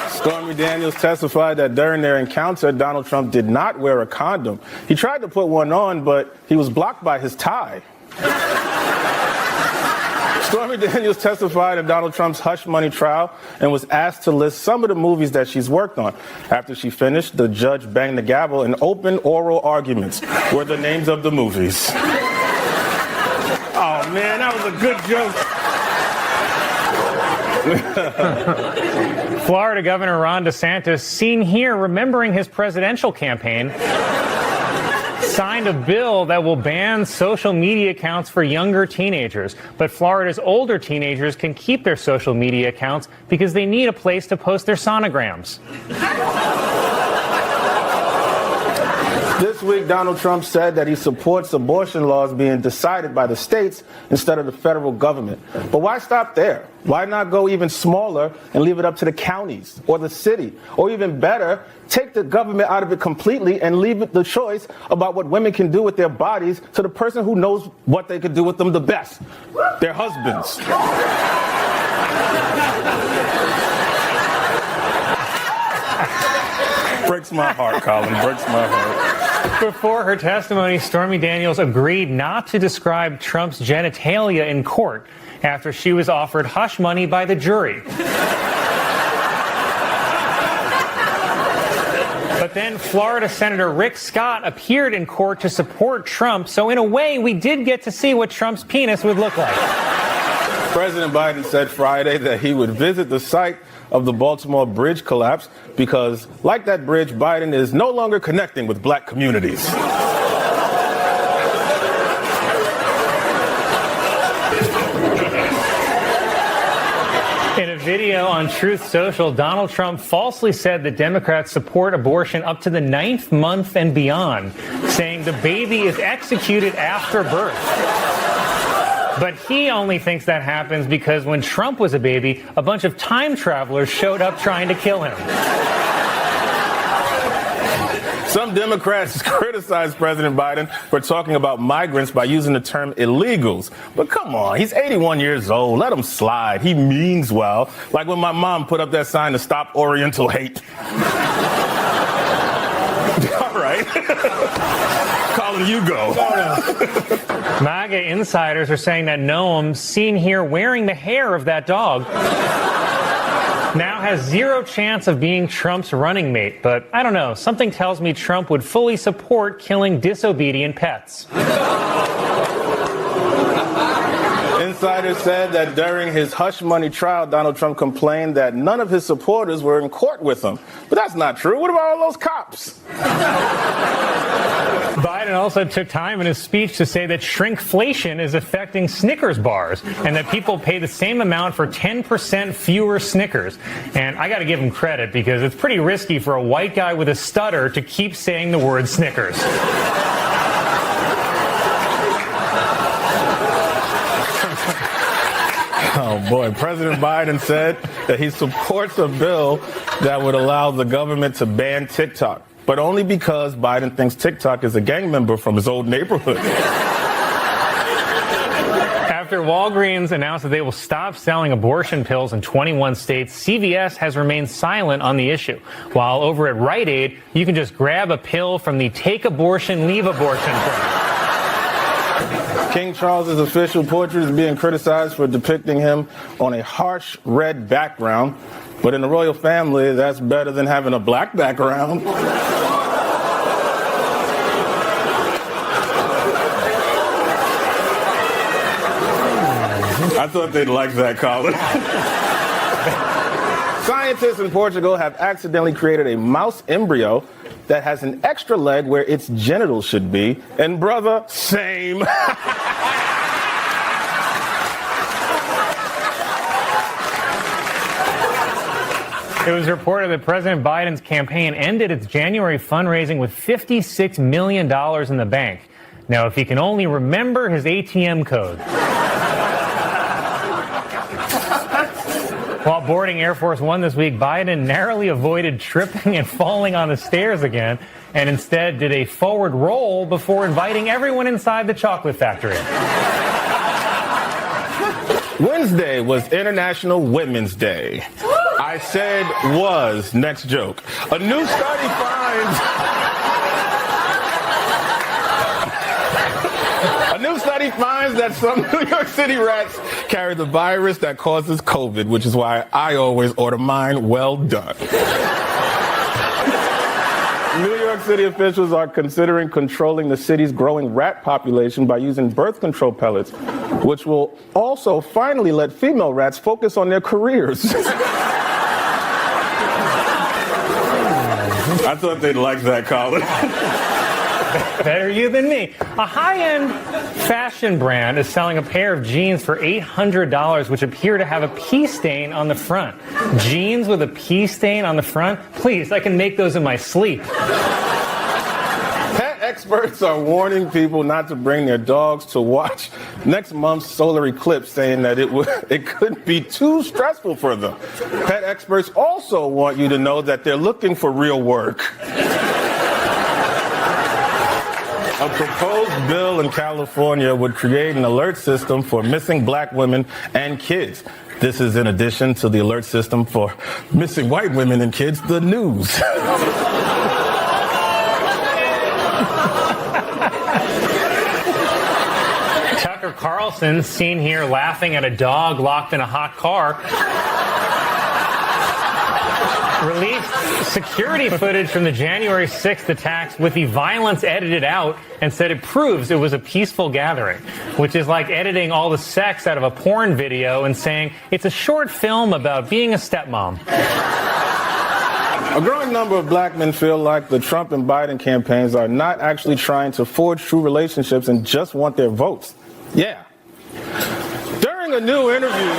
Stormy Daniels testified that during their encounter, Donald Trump did not wear a condom. He tried to put one on, but he was blocked by his tie. Stormy Daniels testified in Donald Trump's hush money trial and was asked to list some of the movies that she's worked on. After she finished, the judge banged the gavel and open oral arguments were the names of the movies. Oh, man, that was a good joke. Florida Governor Ron DeSantis, seen here remembering his presidential campaign, signed a bill that will ban social media accounts for younger teenagers. But Florida's older teenagers can keep their social media accounts because they need a place to post their sonograms. This week, Donald Trump said that he supports abortion laws being decided by the states instead of the federal government. But why stop there? Why not go even smaller and leave it up to the counties or the city? Or even better, take the government out of it completely and leave it the choice about what women can do with their bodies to the person who knows what they could do with them the best, their husbands. Breaks my heart, Colin. Breaks my heart. Before her testimony, Stormy Daniels agreed not to describe Trump's genitalia in court after she was offered hush money by the jury. But then Florida Senator Rick Scott appeared in court to support Trump, so in a way, we did get to see what Trump's penis would look like. President Biden said Friday that he would visit the site of the Baltimore bridge collapse because, like that bridge, Biden is no longer connecting with black communities. In a video on Truth Social, Donald Trump falsely said that Democrats support abortion up to the 9th month and beyond, saying the baby is executed after birth. But he only thinks that happens because when Trump was a baby, a bunch of time travelers showed up trying to kill him. Some Democrats criticize President Biden for talking about migrants by using the term illegals. But come on, he's 81 years old. Let him slide. He means well. Like when my mom put up that sign to stop Oriental hate. All right. Colin, you go. MAGA insiders are saying that Noam, seen here wearing the hair of that dog, now has zero chance of being Trump's running mate. But I don't know. Something tells me Trump would fully support killing disobedient pets. Insiders said that during his hush money trial, Donald Trump complained that none of his supporters were in court with him. But that's not true. What about all those cops? Biden also took time in his speech to say that shrinkflation is affecting Snickers bars and that people pay the same amount for 10% fewer Snickers. And I got to give him credit because it's pretty risky for a white guy with a stutter to keep saying the word Snickers. Oh, boy. President Biden said that he supports a bill that would allow the government to ban TikTok, but only because Biden thinks TikTok is a gang member from his old neighborhood. After Walgreens announced that they will stop selling abortion pills in 21 states, CVS has remained silent on the issue. While over at Rite Aid, you can just grab a pill from the Take Abortion, Leave Abortion program. King Charles's official portrait is being criticized for depicting him on a harsh red background. But in the royal family, that's better than having a black background. I thought they'd like that, Colin. Scientists in Portugal have accidentally created a mouse embryo that has an extra leg where its genitals should be. And brother, same. It was reported that President Biden's campaign ended its January fundraising with $56 million in the bank. Now, if he can only remember his ATM code. While boarding Air Force One this week, Biden narrowly avoided tripping and falling on the stairs again, and instead did a forward roll before inviting everyone inside the chocolate factory. Wednesday was International Women's Day. I said was, next joke. A new study finds that some New York City rats carry the virus that causes COVID, which is why I always order mine well done. New York City officials are considering controlling the city's growing rat population by using birth control pellets, which will also finally let female rats focus on their careers. I thought they'd like that, Colin. Better you than me. A high-end fashion brand is selling a pair of jeans for $800, which appear to have a pee stain on the front. Jeans with a pee stain on the front? Please, I can make those in my sleep. Pet experts are warning people not to bring their dogs to watch next month's solar eclipse, saying that it could be too stressful for them. Pet experts also want you to know that they're looking for real work. A proposed bill in California would create an alert system for missing black women and kids. This is in addition to the alert system for missing white women and kids, the news. Tucker Carlson, seen here laughing at a dog locked in a hot car, released security footage from the January 6th attacks with the violence edited out and said it proves it was a peaceful gathering, which is like editing all the sex out of a porn video and saying it's a short film about being a stepmom. A growing number of black men feel like the Trump and Biden campaigns are not actually trying to forge true relationships and just want their votes. Yeah. During a new interview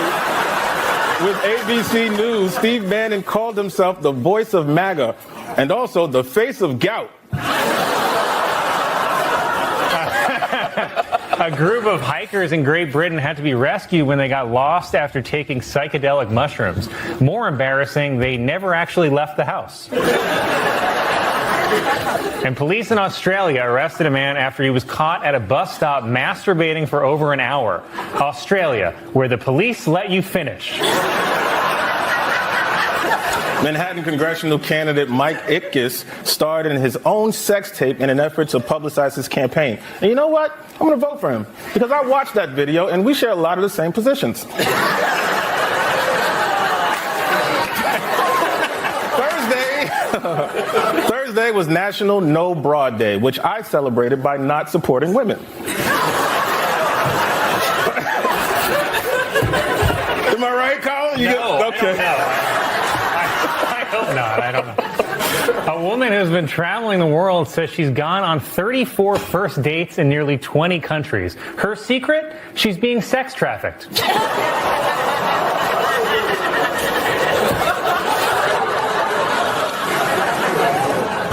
with ABC News, Steve Bannon called himself the voice of MAGA and also the face of gout. A group of hikers in Great Britain had to be rescued when they got lost after taking psychedelic mushrooms. More embarrassing, they never actually left the house. And police in Australia arrested a man after he was caught at a bus stop masturbating for over an hour. Australia, where the police let you finish. Manhattan congressional candidate Mike Itkes starred in his own sex tape in an effort to publicize his campaign. And you know what? I'm going to vote for him because I watched that video and we share a lot of the same positions. Thursday was National No Bra Day, which I celebrated by not supporting women. right, Colin? Okay. I hope not. I don't know. A woman who's been traveling the world says she's gone on 34 first dates in nearly 20 countries. Her secret? She's being sex trafficked.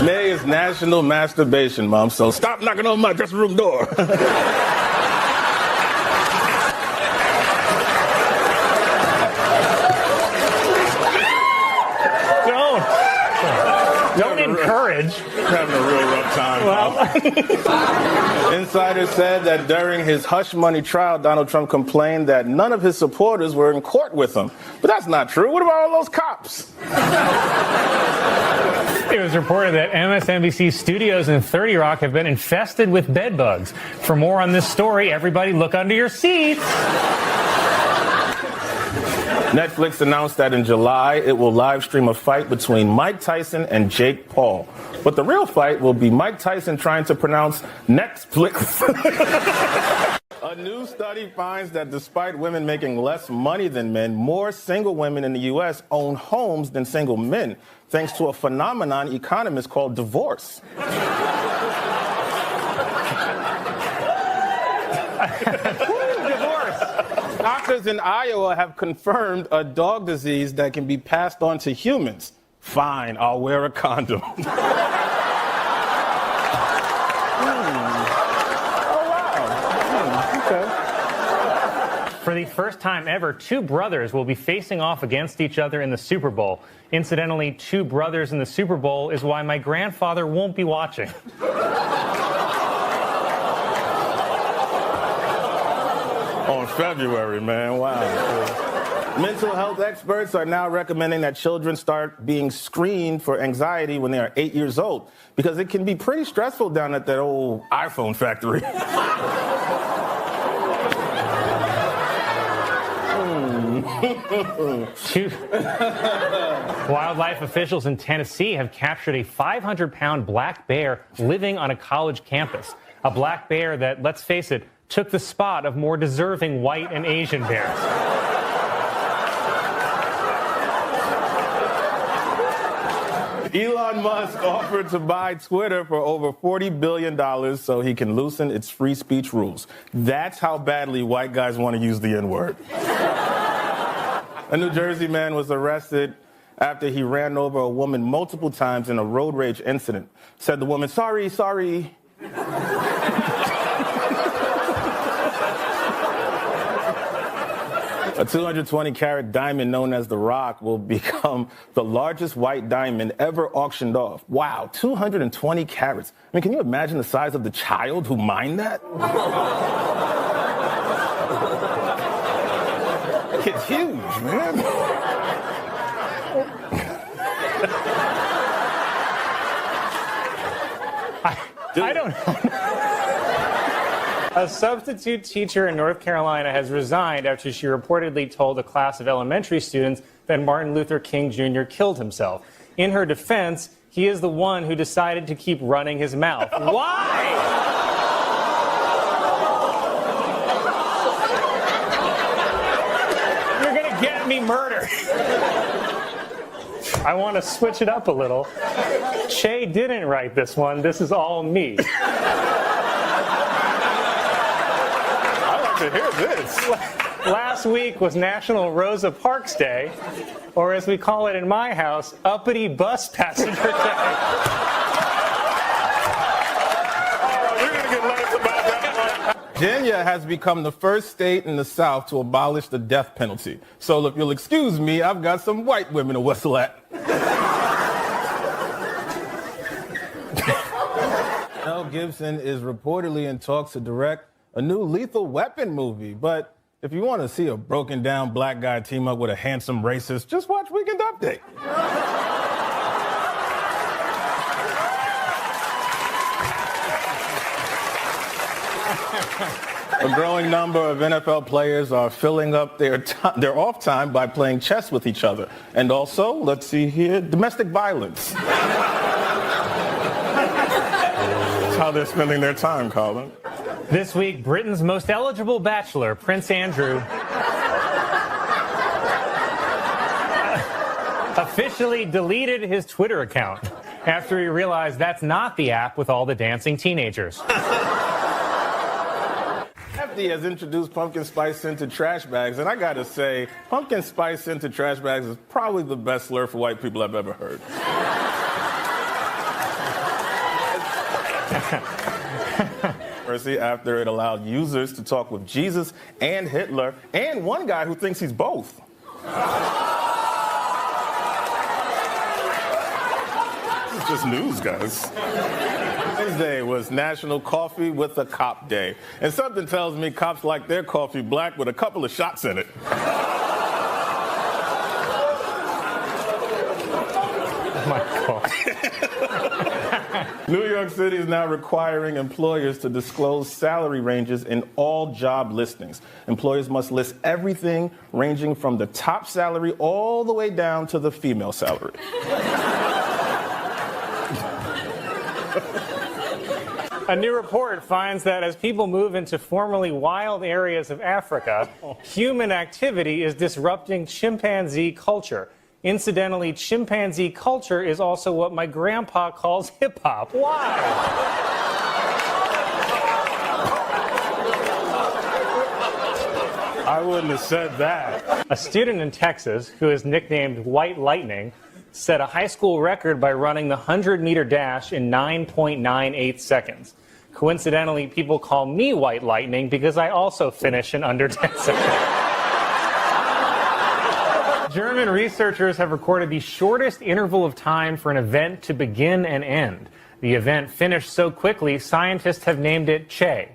May is National Masturbation Month, so stop knocking on my dressing room door. Don't encourage. Having a real rough time. Well. Insiders said that during his hush money trial, Donald Trump complained that none of his supporters were in court with him. But that's not true. What about all those cops? It was reported that MSNBC studios in 30 Rock have been infested with bed bugs. For more on this story, everybody look under your seats. Netflix announced that in July it will live stream a fight between Mike Tyson and Jake Paul. But the real fight will be Mike Tyson trying to pronounce Netflix. A new study finds that despite women making less money than men, more single women in the U.S. own homes than single men, thanks to a phenomenon economists call divorce. Doctors in Iowa have confirmed a dog disease that can be passed on to humans. Fine, I'll wear a condom. Oh, wow. Okay. For the first time ever, two brothers will be facing off against each other in the Super Bowl. Incidentally, two brothers in the Super Bowl is why my grandfather won't be watching. On February, man. Wow. Mental health experts are now recommending that children start being screened for anxiety when they are 8 years old, because it can be pretty stressful down at that old iPhone factory. Wildlife officials in Tennessee have captured a 500-pound black bear living on a college campus. A black bear that, let's face it, took the spot of more deserving white and Asian bears. Elon Musk offered to buy Twitter for over $40 billion so he can loosen its free speech rules. That's how badly white guys want to use the N-word. A New Jersey man was arrested after he ran over a woman multiple times in a road rage incident. Said the woman, sorry. A 220-carat diamond known as the Rock will become the largest white diamond ever auctioned off. Wow, 220 carats. I mean, can you imagine the size of the child who mined that? It's huge, man. I don't know. A substitute teacher in North Carolina has resigned after she reportedly told a class of elementary students that Martin Luther King Jr. killed himself. In her defense, he is the one who decided to keep running his mouth. Why? You're going to get me murdered. I want to switch it up a little. Che didn't write this one. This is all me. To hear this. Last week was National Rosa Parks Day, or as we call it in my house, Uppity Bus Passenger Day. Oh, you're gonna get letters about that one. Virginia has become the first state in the South to abolish the death penalty. So if you'll excuse me, I've got some white women to whistle at. Mel Gibson is reportedly in talks to direct a new Lethal Weapon movie. But if you want to see a broken down black guy team up with a handsome racist, just watch Weekend Update. A growing number of NFL players are filling up their off time by playing chess with each other. And also, let's see here, domestic violence. That's how they're spending their time, Colin. This week, Britain's most eligible bachelor, Prince Andrew. officially deleted his Twitter account after he realized that's not the app with all the dancing teenagers. Hefty has introduced pumpkin spice into trash bags, and I gotta say, pumpkin spice into trash bags is probably the best slur for white people I've ever heard. After it allowed users to talk with Jesus and Hitler and one guy who thinks he's both. This is just news, guys. Wednesday was National Coffee with a Cop Day. And something tells me cops like their coffee black with a couple of shots in it. Oh my God. New York City is now requiring employers to disclose salary ranges in all job listings. Employers must list everything ranging from the top salary all the way down to the female salary. A new report finds that as people move into formerly wild areas of Africa, human activity is disrupting chimpanzee culture. Incidentally, chimpanzee culture is also what my grandpa calls hip-hop. Why? I wouldn't have said that. A student in Texas, who is nicknamed White Lightning, set a high school record by running the 100-meter dash in 9.98 seconds. Coincidentally, people call me White Lightning because I also finish in under 10 seconds. German researchers have recorded the shortest interval of time for an event to begin and end. The event finished so quickly, scientists have named it Che.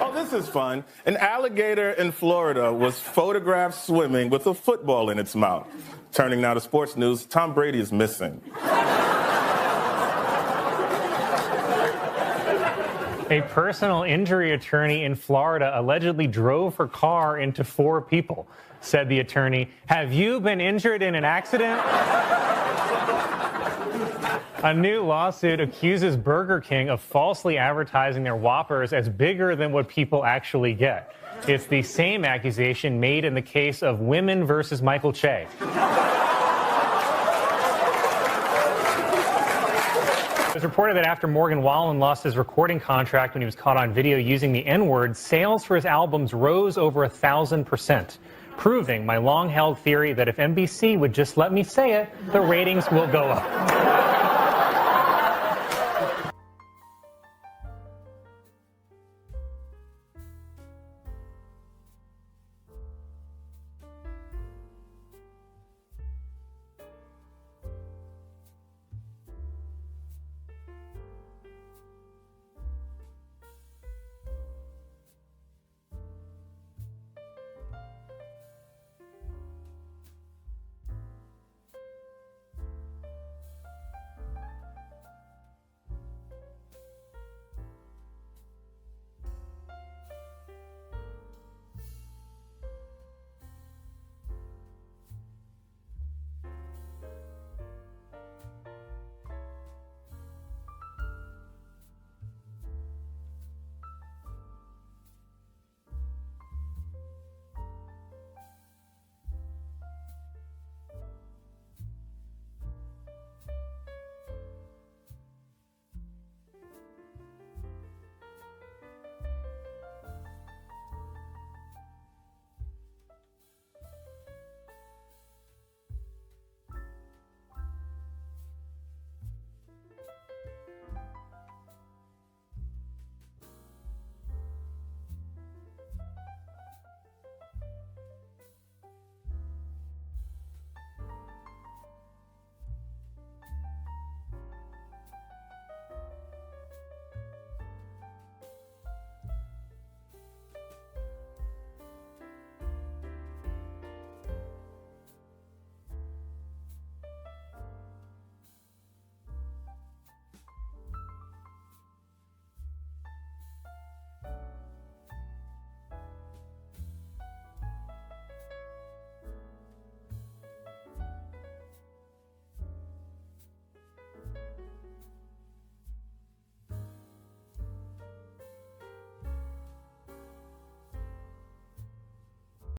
Oh, this is fun. An alligator in Florida was photographed swimming with a football in its mouth. Turning now to sports news, Tom Brady is missing. A personal injury attorney in Florida allegedly drove her car into 4 people. Said the attorney, "Have you been injured in an accident?" A new lawsuit accuses Burger King of falsely advertising their Whoppers as bigger than what people actually get. It's the same accusation made in the case of Women versus Michael Che. It was reported that after Morgan Wallen lost his recording contract when he was caught on video using the N-word, sales for his albums rose over 1,000%, proving my long-held theory that if NBC would just let me say it, the ratings will go up.